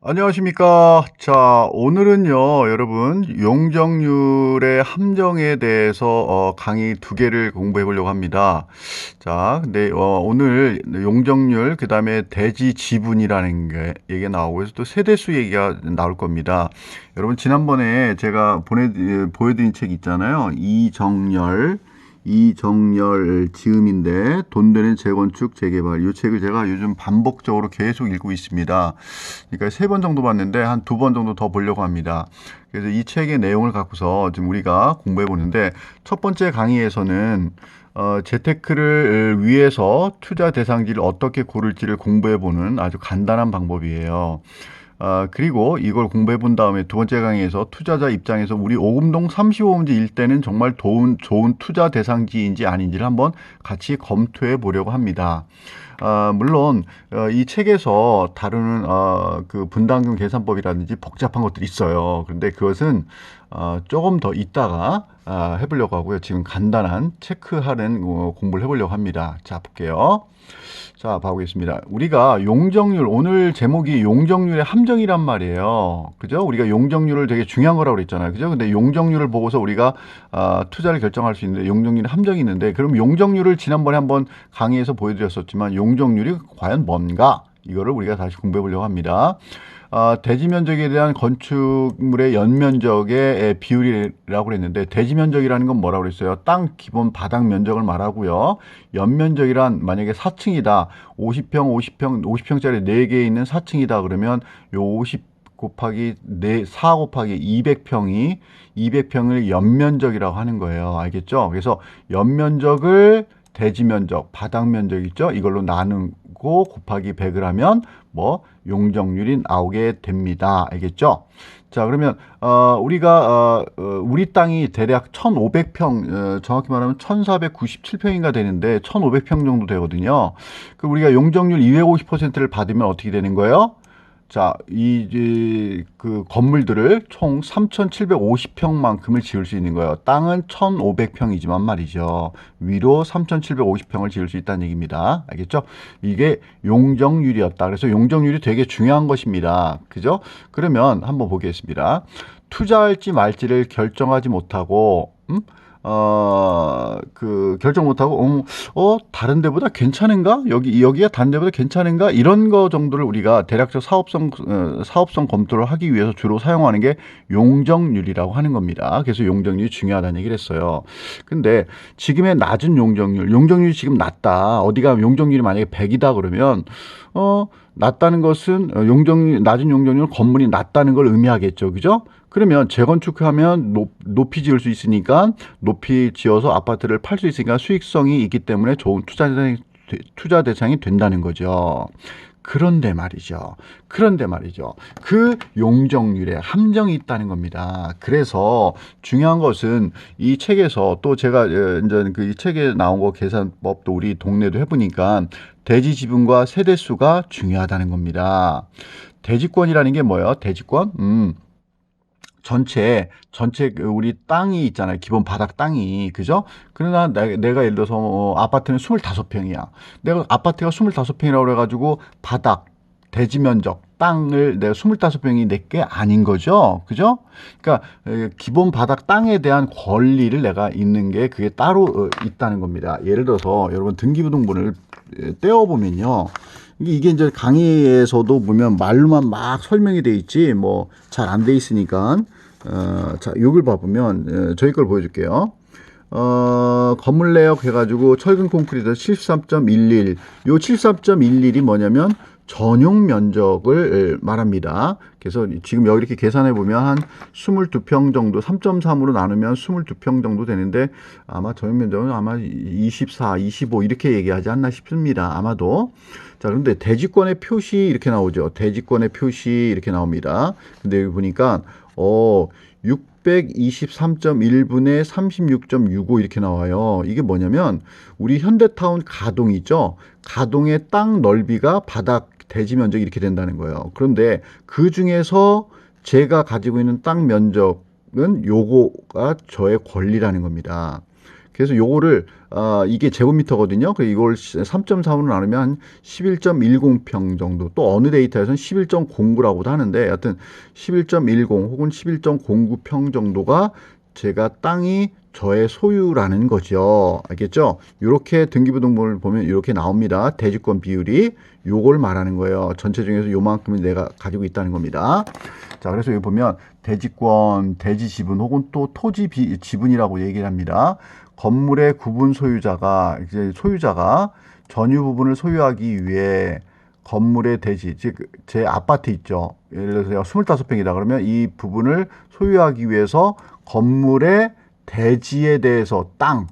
안녕하십니까. 자, 오늘은요, 여러분, 용적률의 함정에 대해서 강의 두 개를 공부해 보려고 합니다. 자, 근데 오늘 용적률, 그 다음에 대지 지분이라는 게 얘기가 나오고, 그래서 또 세대수 얘기가 나올 겁니다. 여러분, 지난번에 제가 보여드린 책 있잖아요. 이정열 지음인데 돈 되는 재건축 재개발, 이 책을 제가 요즘 반복적으로 계속 읽고 있습니다. 그러니까 3번 정도 봤는데 한 2번 정도 더 보려고 합니다. 그래서 이 책의 내용을 갖고서 지금 우리가 공부해 보는데, 첫 번째 강의에서는 재테크를 위해서 투자 대상지를 어떻게 고를지를 공부해 보는 아주 간단한 방법이에요. 그리고 이걸 공부해 본 다음에 두 번째 강의에서 투자자 입장에서 우리 오금동 35번지 일대는 정말 좋은 투자 대상지인지 아닌지를 한번 같이 검토해 보려고 합니다. 물론 이 책에서 다루는 그 분담금 계산법이라든지 복잡한 것들이 있어요. 그런데 그것은 조금 더 이따가 해보려고 하고요. 지금 간단한 체크하는 공부를 해보려고 합니다. 자, 볼게요. 자, 봐보겠습니다. 우리가 용적률, 오늘 제목이 용적률의 함정이란 말이에요. 그죠? 우리가 용적률을 되게 중요한 거라고 그랬잖아요. 그죠? 근데 용적률을 보고서 우리가 투자를 결정할 수 있는데 용적률의 함정이 있는데, 그럼 용적률을 지난번에 한번 강의에서 보여드렸었지만 용적률이 과연 뭔가? 이거를 우리가 다시 공부해 보려고 합니다. 대지 면적에 대한 건축물의 연면적의 비율이라고 그랬는데, 대지 면적이라는 건 뭐라고 그랬어요? 땅 기본 바닥 면적을 말하고요. 연면적이란 만약에 4층이다. 50평짜리 4개 있는 4층이다. 그러면 요 50 곱하기 4 곱하기 200평을 연면적이라고 하는 거예요. 알겠죠? 그래서 연면적을 대지 면적, 바닥 면적 있죠? 이걸로 나누고 곱하기 100을 하면 뭐 용적률이 나오게 됩니다. 알겠죠? 자, 그러면 우리가 우리 땅이 대략 1,500평, 정확히 말하면 1,497평인가 되는데 1,500평 정도 되거든요. 그 우리가 용적률 250%를 받으면 어떻게 되는 거예요? 자, 그 건물들을 총 3,750평만큼을 지을 수 있는 거예요. 땅은 1,500평이지만 말이죠. 위로 3,750평을 지을 수 있다는 얘기입니다. 알겠죠? 이게 용적률이었다. 그래서 용적률이 되게 중요한 것입니다. 그죠? 그러면 한번 보겠습니다. 투자할지 말지를 결정하지 못하고, 결정 못하고, 다른 데보다 괜찮은가? 여기가 다른 데보다 괜찮은가? 이런 거 정도를 우리가 대략적 사업성 검토를 하기 위해서 주로 사용하는 게 용적률이라고 하는 겁니다. 그래서 용적률이 중요하다는 얘기를 했어요. 근데 지금의 낮은 용적률이 지금 낮다. 어디가 용적률이 만약에 100이다 그러면, 낮다는 것은 낮은 용적률 건물이 낮다는 걸 의미하겠죠. 그죠? 그러면 재건축하면 높이 지을 수 있으니까, 높이 지어서 아파트를 팔 수 있으니까 수익성이 있기 때문에 좋은 투자 대상이 된다는 거죠. 그런데 말이죠. 그 용적률에 함정이 있다는 겁니다. 그래서 중요한 것은 이 책에서, 또 제가 이제 그 이 책에 나온 거 계산법도 우리 동네도 해보니까 대지 지분과 세대수가 중요하다는 겁니다. 대지권이라는 게 뭐예요? 대지권? 전체 우리 땅이 있잖아요. 기본 바닥 땅이. 그죠? 그러나 내가 예를 들어서 아파트는 25평이야. 내가 아파트가 25평이라고 그래가지고 바닥, 대지 면적, 땅을 내가 25평이 내게 아닌 거죠. 그죠? 그러니까 기본 바닥 땅에 대한 권리를 내가 있는 게 그게 따로 있다는 겁니다. 예를 들어서 여러분 등기부등본을 떼어보면요. 이게 이제 강의에서도 보면 말로만 막 설명이 돼 있지 뭐 잘 안 돼 있으니까, 자, 요걸 봐보면 저희 걸 보여줄게요. 건물 내역 해가지고 철근 콘크리트 73.11, 요 73.11이 뭐냐면 전용 면적을 말합니다. 그래서 지금 여기 이렇게 계산해 보면 한 22평 정도, 3.3으로 나누면 22평 정도 되는데, 아마 전용 면적은 아마 24, 25 이렇게 얘기하지 않나 싶습니다. 아마도. 자, 그런데 대지권의 표시 이렇게 나오죠. 대지권의 표시 이렇게 나옵니다. 근데 여기 보니까 623.1분의 36.65 이렇게 나와요. 이게 뭐냐면 우리 현대타운 가동 있죠. 가동의 땅 넓이가 바닥 대지 면적이 이렇게 된다는 거예요. 그런데 그 중에서 제가 가지고 있는 땅 면적은 요거가 저의 권리라는 겁니다. 그래서 요거를 이게 제곱미터거든요. 그래서 이걸 3.3으로 나누면 한 11.10평 정도, 또 어느 데이터에서는 11.09라고도 하는데, 여하튼 11.10 혹은 11.09평 정도가 제가 땅이 저의 소유라는 거죠. 알겠죠? 이렇게 등기부등본을 보면 이렇게 나옵니다. 대지권 비율이 요걸 말하는 거예요. 전체 중에서 요만큼은 내가 가지고 있다는 겁니다. 자, 그래서 여기 보면 대지권, 대지지분 혹은 또 토지 지분이라고 얘기를 합니다. 건물의 구분 소유자가, 이제 소유자가 전유 부분을 소유하기 위해 건물의 대지, 즉 제 아파트 있죠. 예를 들어서 제가 25평이다 그러면 이 부분을 소유하기 위해서 건물의 대지에 대해서 땅,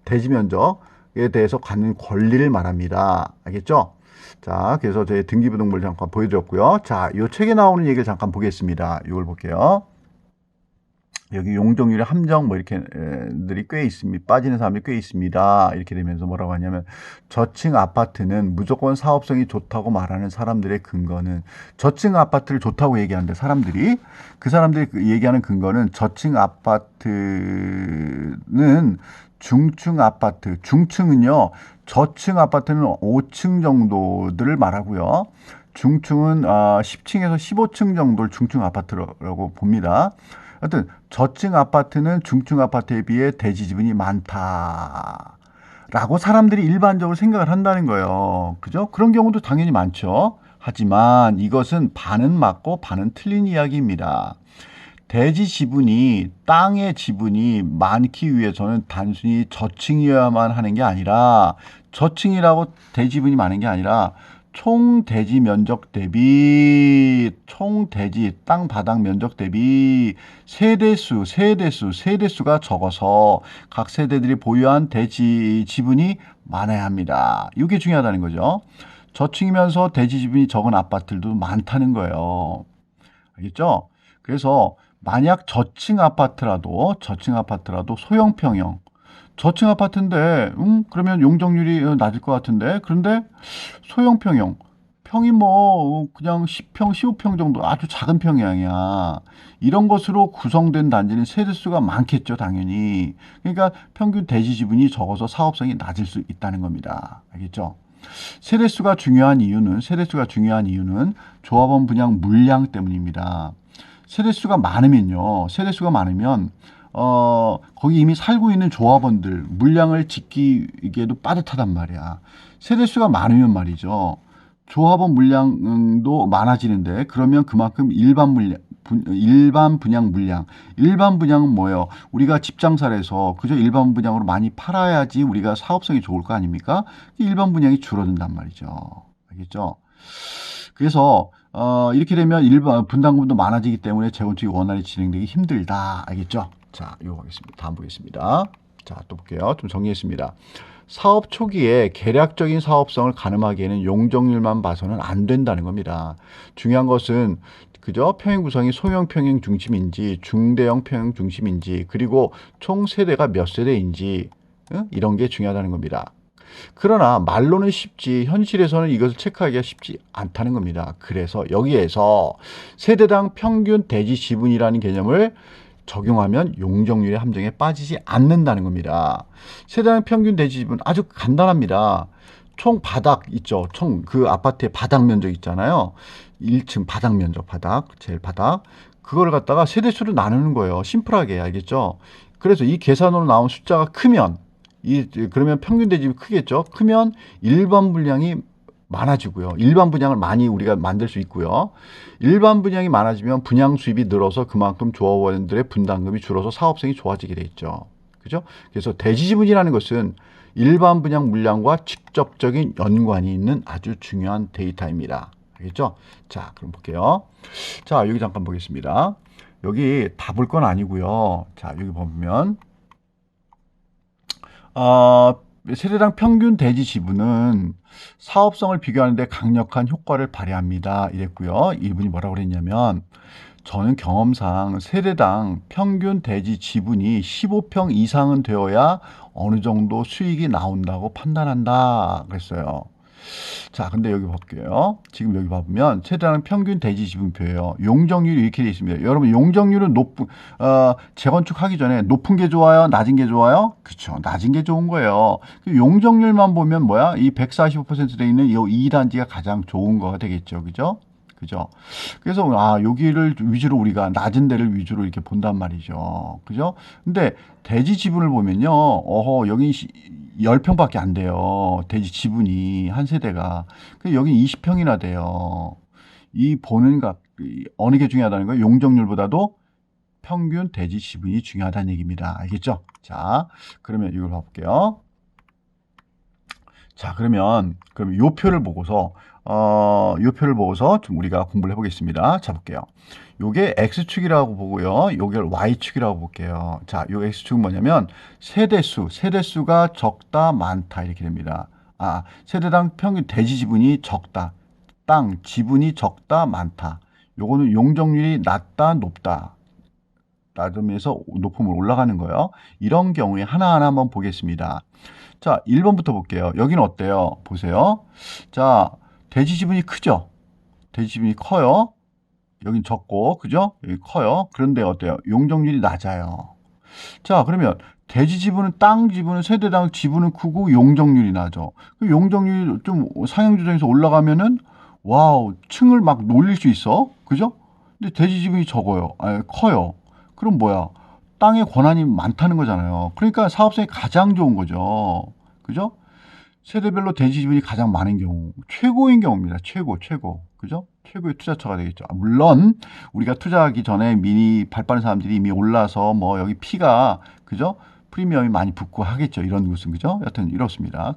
대지 면적에 대해서 갖는 권리를 말합니다. 알겠죠? 자, 그래서 제 등기부등본을 잠깐 보여드렸고요. 자, 이 책에 나오는 얘기를 잠깐 보겠습니다. 이걸 볼게요. 여기 용적률의 함정 뭐 이렇게 들이 꽤 있습니다. 빠지는 사람이 꽤 있습니다. 이렇게 되면서 뭐라고 하냐면 저층 아파트는 무조건 사업성이 좋다고 말하는 사람들의 근거는, 저층 아파트를 좋다고 얘기하는데 사람들이, 그 사람들이 얘기하는 근거는 저층 아파트는 중층 아파트, 중층은요, 저층 아파트는 5층 정도들을 말하고요. 중층은 10층에서 15층 정도를 중층 아파트라고 봅니다. 하여튼 저층 아파트는 중층 아파트에 비해 대지 지분이 많다라고 사람들이 일반적으로 생각을 한다는 거예요. 그죠? 그런 경우도 당연히 많죠. 하지만 이것은 반은 맞고 반은 틀린 이야기입니다. 대지 지분이, 땅의 지분이 많기 위해서는 단순히 저층이어야만 하는 게 아니라, 저층이라고 대지 지분이 많은 게 아니라 총 대지 면적 대비, 총 대지 땅 바닥 면적 대비 세대수가 적어서 각 세대들이 보유한 대지 지분이 많아야 합니다. 이게 중요하다는 거죠. 저층이면서 대지 지분이 적은 아파트들도 많다는 거예요. 알겠죠? 그래서 만약 저층 아파트라도 소형 평형, 저층 아파트인데 그러면 용적률이 낮을 것 같은데, 그런데 소형 평형, 평이 뭐 그냥 10평, 15평 정도 아주 작은 평형이야. 이런 것으로 구성된 단지는 세대수가 많겠죠, 당연히. 그러니까 평균 대지 지분이 적어서 사업성이 낮을 수 있다는 겁니다. 알겠죠? 세대수가 중요한 이유는 조합원 분양 물량 때문입니다. 세대수가 많으면 거기 이미 살고 있는 조합원들 물량을 짓기에도 빠듯하단 말이야. 세대수가 많으면 말이죠. 조합원 물량도 많아지는데, 그러면 그만큼 일반 분양은 뭐예요? 우리가 집 장사를 해서 그저 일반 분양으로 많이 팔아야지 우리가 사업성이 좋을 거 아닙니까? 일반 분양이 줄어든단 말이죠. 알겠죠? 그래서 이렇게 되면 일반 분담금도 많아지기 때문에 재건축이 원활히 진행되기 힘들다. 알겠죠? 자, 이거 하겠습니다. 다음 보겠습니다. 자, 또 볼게요. 좀 정리했습니다. 사업 초기에 계략적인 사업성을 가늠하기에는 용적률만 봐서는 안 된다는 겁니다. 중요한 것은 그죠? 평형 구성이 소형 평형 중심인지 중대형 평형 중심인지, 그리고 총 세대가 몇 세대인지 이런 게 중요하다는 겁니다. 그러나 말로는 쉽지 현실에서는 이것을 체크하기가 쉽지 않다는 겁니다. 그래서 여기에서 세대당 평균 대지 지분이라는 개념을 적용하면 용적률의 함정에 빠지지 않는다는 겁니다. 세대당 평균 대지 지분 아주 간단합니다. 총 바닥 있죠. 총 그 아파트의 바닥 면적 있잖아요. 1층 바닥 면적, 제일 바닥. 그걸 갖다가 세대수로 나누는 거예요. 심플하게. 알겠죠? 그래서 이 계산으로 나온 숫자가 크면, 그러면 평균 대집이 크겠죠. 크면 일반 분량이 많아지고요. 일반 분양을 많이 우리가 만들 수 있고요. 일반 분양이 많아지면 분양 수입이 늘어서 그만큼 조합원들의 분담금이 줄어서 사업성이 좋아지게 돼 있죠. 그죠? 그래서 대지지분이라는 것은 일반 분양 물량과 직접적인 연관이 있는 아주 중요한 데이터입니다. 알겠죠? 자, 그럼 볼게요. 자, 여기 잠깐 보겠습니다. 여기 다 볼 건 아니고요. 자, 여기 보면 세대당 평균 대지 지분은 사업성을 비교하는데 강력한 효과를 발휘합니다. 이랬고요. 이분이 뭐라고 그랬냐면, 저는 경험상 세대당 평균 대지 지분이 15평 이상은 되어야 어느 정도 수익이 나온다고 판단한다 그랬어요. 자, 근데 여기 볼게요. 지금 여기 봐보면 세대당 평균 대지 지분표예요. 용적률이 이렇게 되어 있습니다. 여러분, 용적률은 재건축하기 전에 높은 게 좋아요? 낮은 게 좋아요? 그렇죠. 낮은 게 좋은 거예요. 용적률만 보면 뭐야? 이 145% 돼 있는 이 2단지가 가장 좋은 거가 되겠죠. 그죠? 그죠? 그래서 여기를 위주로 우리가 낮은 데를 위주로 이렇게 본단 말이죠. 그죠? 근데 대지 지분을 보면요. 여기 10평밖에 안 돼요. 대지 지분이 한 세대가. 여기 20평이나 돼요. 이 보는 값 어느 게 중요하다는 거예요? 용적률보다도 평균 대지 지분이 중요하다는 얘기입니다. 알겠죠? 자, 그러면 이걸 봐볼게요. 자, 그럼 요 표를 보고서 좀 우리가 공부를 해보겠습니다. 자, 볼게요. 요게 X축이라고 보고요. 요게 Y축이라고 볼게요. 자, 요 X축은 뭐냐면 세대수가 적다, 많다 이렇게 됩니다. 세대당 평균 대지 지분이 적다. 땅 지분이 적다, 많다. 요거는 용적률이 낮다, 높다. 낮으면서 높음으로 올라가는 거예요. 이런 경우에 하나하나 한번 보겠습니다. 자, 1번부터 볼게요. 여기는 어때요? 보세요. 자, 대지 지분이 크죠? 대지 지분이 커요. 여긴 적고, 그죠? 여기 커요. 그런데 어때요? 용적률이 낮아요. 자, 그러면 대지 지분은 땅 지분은 세대당 지분은 크고 용적률이 낮죠. 그 용적률이 좀 상향 조정에서 올라가면은 와우, 층을 막 놀릴 수 있어. 그죠? 근데 대지 지분이 적어요. 커요. 그럼 뭐야? 땅의 권한이 많다는 거잖아요. 그러니까 사업성이 가장 좋은 거죠. 그죠? 세대별로 대지 지분이 가장 많은 경우, 최고인 경우입니다. 최고. 그죠? 최고의 투자처가 되겠죠. 물론 우리가 투자하기 전에 미리 발빠른 사람들이 이미 올라서 뭐 여기 피가, 그죠? 프리미엄이 많이 붙고 하겠죠. 이런 곳은, 그죠? 여튼 이렇습니다.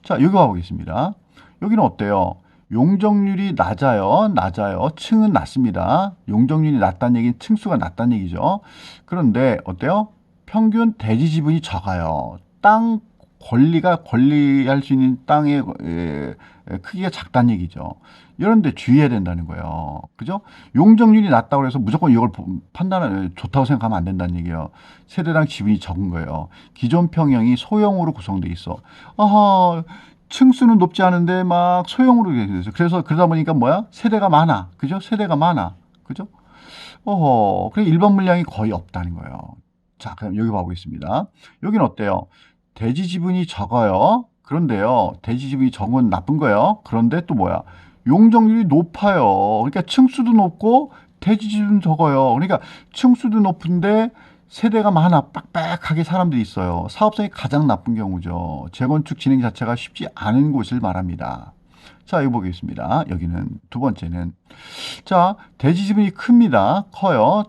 자, 여기 가보겠습니다. 여기는 어때요? 용적률이 낮아요. 층은 낮습니다. 용적률이 낮다는 얘기는 층수가 낮다는 얘기죠. 그런데 어때요? 평균 대지 지분이 적어요. 땅 관리할 수 있는 땅의 크기가 작다는 얘기죠. 이런데 주의해야 된다는 거예요. 그죠? 용적률이 낮다고 해서 무조건 이걸 좋다고 생각하면 안 된다는 얘기예요. 세대당 지분이 적은 거예요. 기존 평형이 소형으로 구성돼 있어. 층수는 높지 않은데 막 소형으로 돼서 그래서 그러다 보니까 뭐야? 세대가 많아. 그죠? 세대가 많아. 그죠? 그래 일반 물량이 거의 없다는 거예요. 자, 그럼 여기 봐보겠습니다. 여기는 어때요? 대지 지분이 적어요. 그런데요, 대지 지분이 적은 나쁜 거예요. 그런데 또 뭐야? 용적률이 높아요. 그러니까 층수도 높고 대지 지분 적어요. 그러니까 층수도 높은데 세대가 많아. 빡빡하게 사람들이 있어요. 사업성이 가장 나쁜 경우죠. 재건축 진행 자체가 쉽지 않은 곳을 말합니다. 자, 이거 보겠습니다. 여기는 두 번째는 자, 대지 지분이 큽니다. 커요.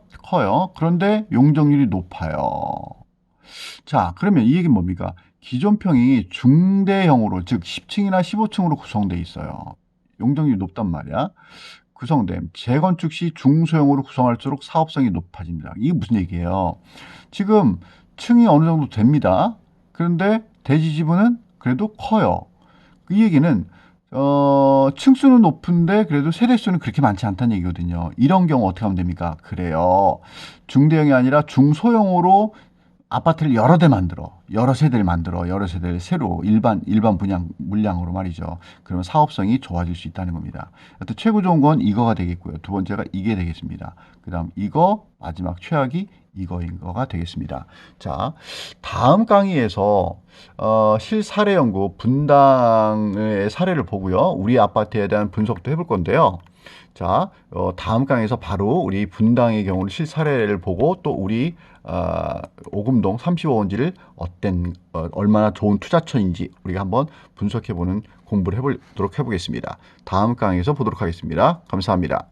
그런데 용적률이 높아요. 자, 그러면 이 얘기는 뭡니까? 기존 평이 중대형으로, 즉 10층이나 15층으로 구성되어 있어요. 용적률이 높단 말이야. 구성됨. 재건축 시 중소형으로 구성할수록 사업성이 높아집니다. 이게 무슨 얘기예요? 지금 층이 어느 정도 됩니다. 그런데 대지 지분은 그래도 커요. 이 얘기는 층수는 높은데 그래도 세대수는 그렇게 많지 않다는 얘기거든요. 이런 경우 어떻게 하면 됩니까? 그래요. 중대형이 아니라 중소형으로 아파트를 여러 세대를 새로 일반 물량으로 말이죠. 그러면 사업성이 좋아질 수 있다는 겁니다. 여튼 최고 좋은 건 이거가 되겠고요. 두 번째가 이게 되겠습니다. 그 다음 이거, 마지막 최악이 이거인 거가 되겠습니다. 자, 다음 강의에서 실사례 연구 분당의 사례를 보고요. 우리 아파트에 대한 분석도 해볼 건데요. 자, 다음 강의에서 바로 우리 분당의 경우를 실사례를 보고 또 우리 오금동 35원지를 얼마나 좋은 투자처인지 우리가 한번 분석해보는 공부를 해보도록 해보겠습니다. 다음 강의에서 보도록 하겠습니다. 감사합니다.